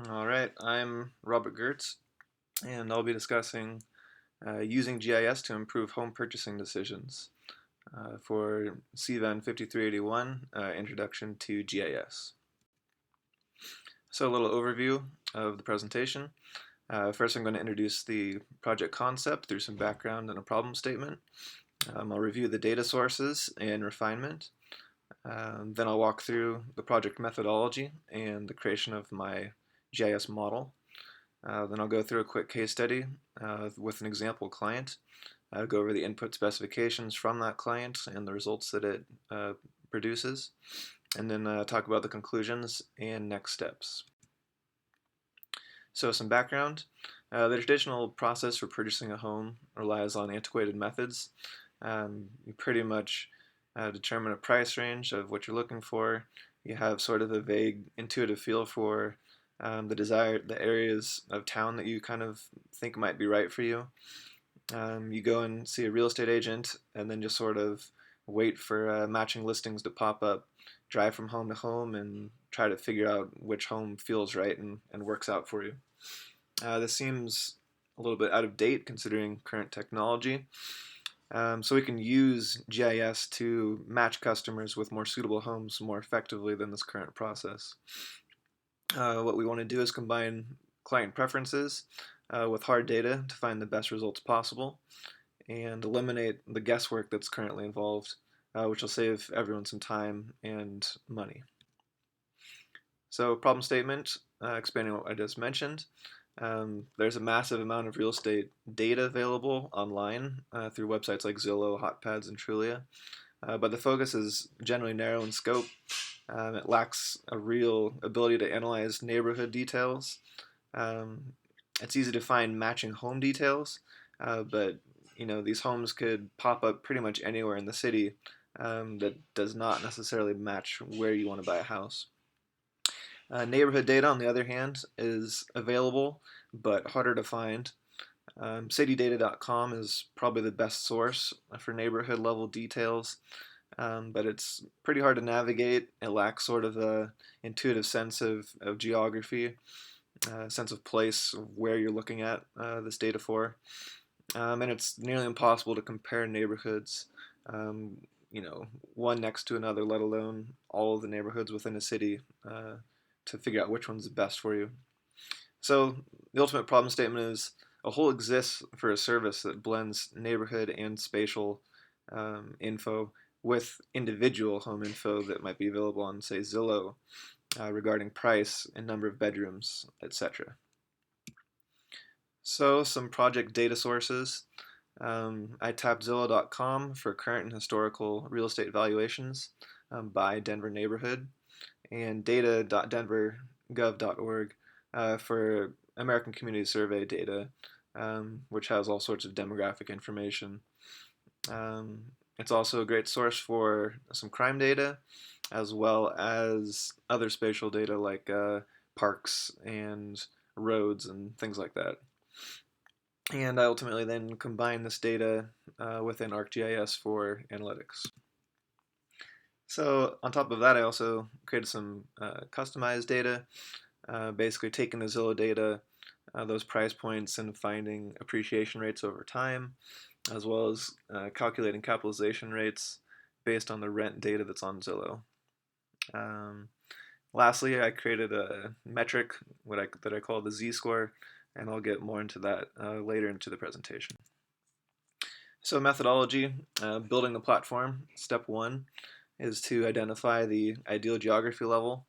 All right, I'm Robert Gertz, and I'll be discussing using GIS to improve home purchasing decisions for CVAN 5381, Introduction to GIS. So a little overview of the presentation. First, I'm going to introduce the project concept through some background and a problem statement. I'll review the data sources and refinement. Then I'll walk through the project methodology and the creation of my GIS model. Then I'll go through a quick case study with an example client, go over the input specifications from that client and the results that it produces, and then talk about the conclusions and next steps. So some background. The traditional process for purchasing a home relies on antiquated methods. You pretty much determine a price range of what you're looking for. You have sort of a vague intuitive feel for the areas of town that you kind of think might be right for you. You go and see a real estate agent and then just sort of wait for matching listings to pop up, drive from home to home, and try to figure out which home feels right and works out for you. This seems a little bit out of date considering current technology. So we can use GIS to match customers with more suitable homes more effectively than this current process. What we want to do is combine client preferences with hard data to find the best results possible and eliminate the guesswork that's currently involved, which will save everyone some time and money. So problem statement, expanding what I just mentioned. There's a massive amount of real estate data available online through websites like Zillow, HotPads, and Trulia, but the focus is generally narrow in scope. It lacks a real ability to analyze neighborhood details. Um, it's easy to find matching home details, but these homes could pop up pretty much anywhere in the city that does not necessarily match where you want to buy a house. Neighborhood data, on the other hand, is available but harder to find. Citydata.com is probably the best source for neighborhood level details, but it's pretty hard to navigate. It lacks sort of a intuitive sense of geography, sense of place, where you're looking at this data for. And it's nearly impossible to compare neighborhoods, um, one next to another, let alone all of the neighborhoods within a city to figure out which one's the best for you. So the ultimate problem statement is a hole exists for a service that blends neighborhood and spatial info with individual home info that might be available on, say, Zillow regarding price and number of bedrooms, etc. So some project data sources. I tapped Zillow.com for current and historical real estate valuations by Denver neighborhood, and data.denvergov.org for American Community Survey data, which has all sorts of demographic information. It's also a great source for some crime data, as well as other spatial data like parks and roads and things like that. And I ultimately then combine this data within ArcGIS for analytics. So on top of that, I also created some customized data, basically taking the Zillow data, those price points, and finding appreciation rates over time, as well as calculating capitalization rates based on the rent data that's on Zillow. Lastly, I created a metric that I call the z-score, and I'll get more into that later into the presentation. So methodology, building the platform. Step one is to identify the ideal geography level.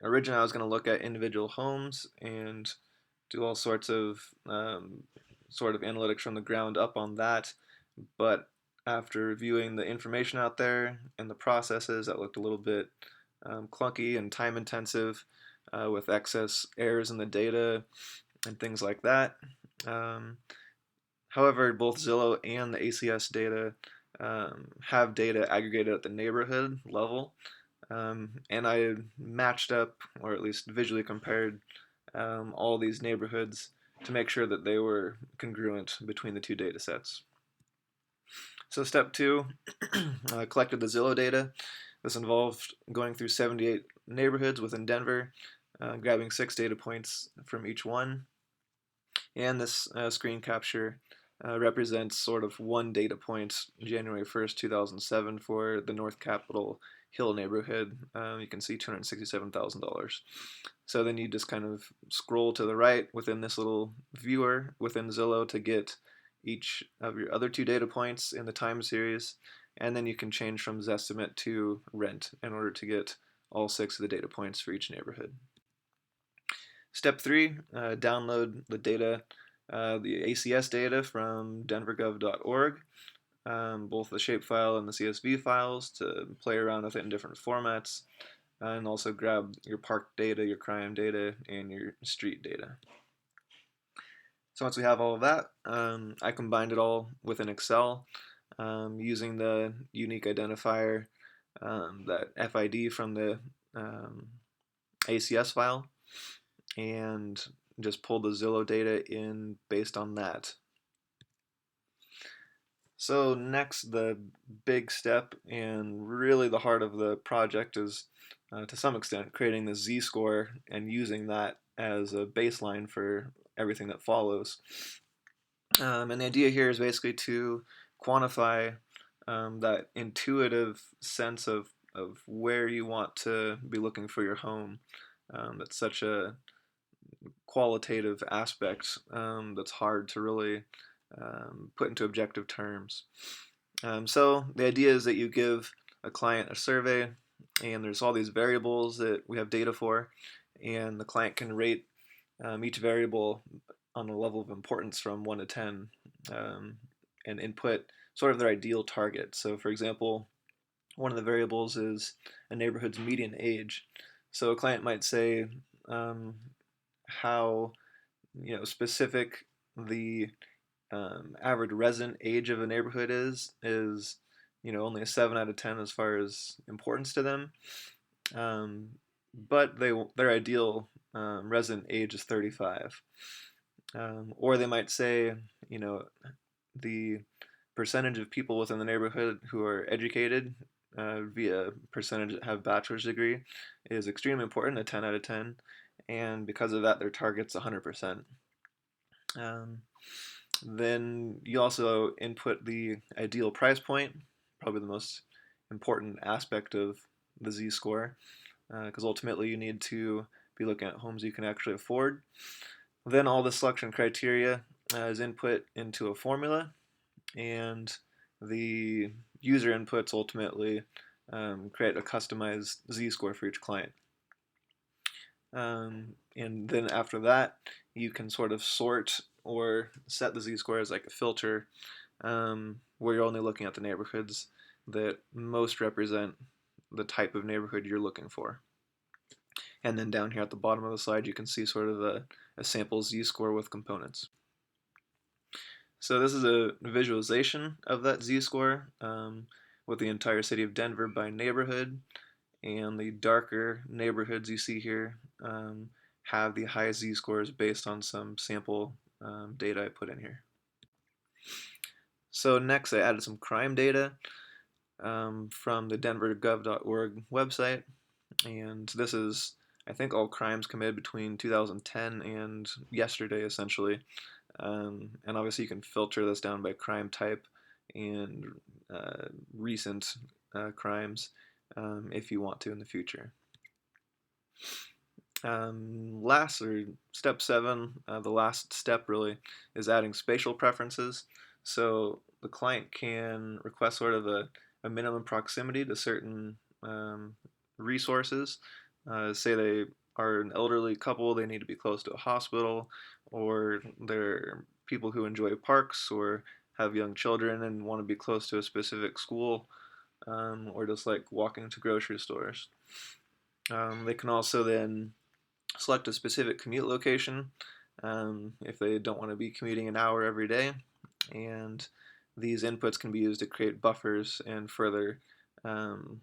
Originally, I was going to look at individual homes and do all sorts of sort of analytics from the ground up on that, but after reviewing the information out there and the processes, that looked a little bit clunky and time intensive with excess errors in the data and things like that. However, both Zillow and the ACS data have data aggregated at the neighborhood level, and I matched up, or at least visually compared, all these neighborhoods to make sure that they were congruent between the two data sets. So step two, collected the Zillow data. This involved going through 78 neighborhoods within Denver, grabbing 6 data points from each one. And this screen capture represents sort of one data point, January 1st, 2007, for the North Capitol Hill neighborhood. You can see $267,000. So then you just kind of scroll to the right within this little viewer within Zillow to get each of your other 2 data points in the time series, and then you can change from Zestimate to Rent in order to get all 6 of the data points for each neighborhood. Step 3, download the data, the ACS data from denvergov.org, both the shapefile and the CSV files, to play around with it in different formats, and also grab your park data, your crime data, and your street data. So once we have all of that, I combined it all within Excel using the unique identifier, that FID from the ACS file, and just pulled the Zillow data in based on that. So next, the big step and really the heart of the project is, to some extent, creating the z-score and using that as a baseline for everything that follows. And the idea here is basically to quantify that intuitive sense of where you want to be looking for your home. That's such a qualitative aspect that's hard to really put into objective terms. So the idea is that you give a client a survey, and there's all these variables that we have data for, and the client can rate each variable on a level of importance from 1 to 10, and input sort of their ideal target. So for example, one of the variables is a neighborhood's median age. So a client might say how specific the average resident age of a neighborhood is only a 7 out of 10 as far as importance to them, but their ideal resident age is 35. Or they might say the percentage of people within the neighborhood who are educated via percentage that have bachelor's degree is extremely important, a 10 out of 10, and because of that their target's 100%. Then you also input the ideal price point, probably the most important aspect of the z-score, because ultimately you need to be looking at homes you can actually afford. Then all the selection criteria is input into a formula, and the user inputs ultimately create a customized z-score for each client. And then after that, you can sort of sort or set the z-score as like a filter, where you're only looking at the neighborhoods that most represent the type of neighborhood you're looking for. And then down here at the bottom of the slide, you can see sort of a sample z-score with components. So this is a visualization of that z-score with the entire city of Denver by neighborhood, and the darker neighborhoods you see here have the highest z-scores based on some sample data I put in here. So next I added some crime data from the denvergov.org website, and this is, I think, all crimes committed between 2010 and yesterday essentially, and obviously you can filter this down by crime type and recent crimes if you want to in the future. Last, or step 7, the last step really, is adding spatial preferences. So the client can request sort of a minimum proximity to certain resources. Say they are an elderly couple, they need to be close to a hospital, or they're people who enjoy parks or have young children and want to be close to a specific school, or just like walking to grocery stores. They can also then select a specific commute location if they don't want to be commuting an hour every day, and these inputs can be used to create buffers and further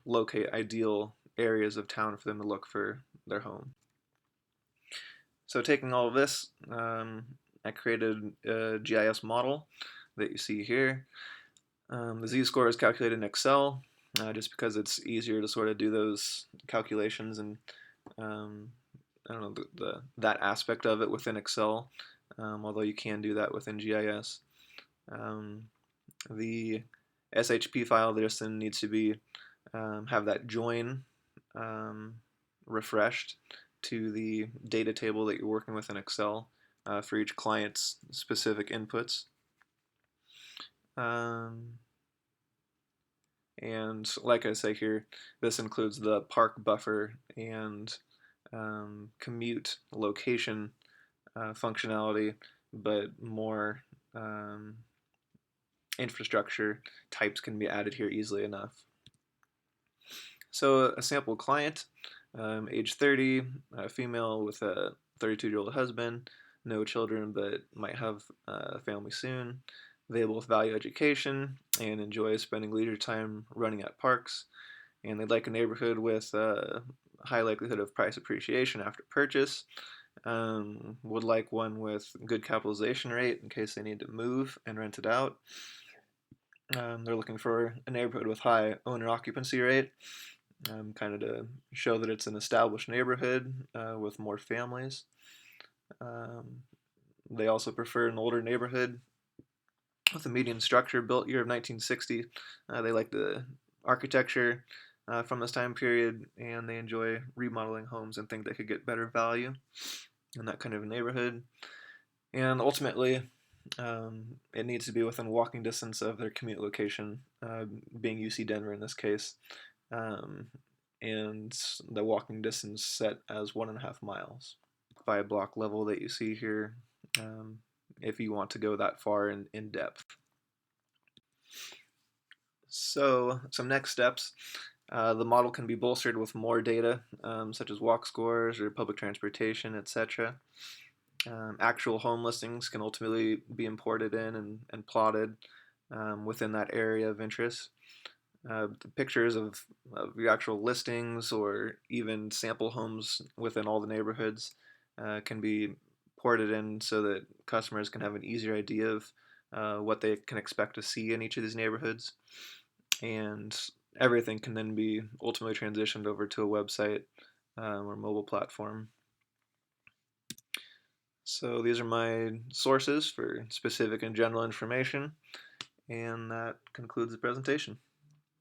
locate ideal areas of town for them to look for their home. So taking all of this, I created a GIS model that you see here. The z-score is calculated in Excel just because it's easier to sort of do those calculations and I don't know, that aspect of it within Excel, although you can do that within GIS. Um, the SHP file just then needs to be have that join um, refreshed to the data table that you're working with in Excel for each client's specific inputs. Um, and like I say here, this includes the park buffer and commute location functionality, but more infrastructure types can be added here easily enough. So a sample client, age 30, a female with a 32-year-old husband, no children but might have a family soon. They both value education and enjoy spending leisure time running at parks. And they'd like a neighborhood with a high likelihood of price appreciation after purchase. Would like one with good capitalization rate in case they need to move and rent it out. They're looking for a neighborhood with high owner occupancy rate, kind of to show that it's an established neighborhood with more families. Um, they also prefer an older neighborhood with a median structure built year of 1960. They like the architecture from this time period, and they enjoy remodeling homes and think they could get better value in that kind of a neighborhood. And ultimately, it needs to be within walking distance of their commute location, being UC Denver in this case, um, and the walking distance set as 1.5 miles by block level that you see here, um, if you want to go that far in depth. So some next steps. The model can be bolstered with more data, such as walk scores or public transportation, etc. Actual home listings can ultimately be imported in and plotted within that area of interest. The pictures of the actual listings or even sample homes within all the neighborhoods can be ported in so that customers can have an easier idea of what they can expect to see in each of these neighborhoods. And everything can then be ultimately transitioned over to a website or mobile platform. So these are my sources for specific and general information, and that concludes the presentation.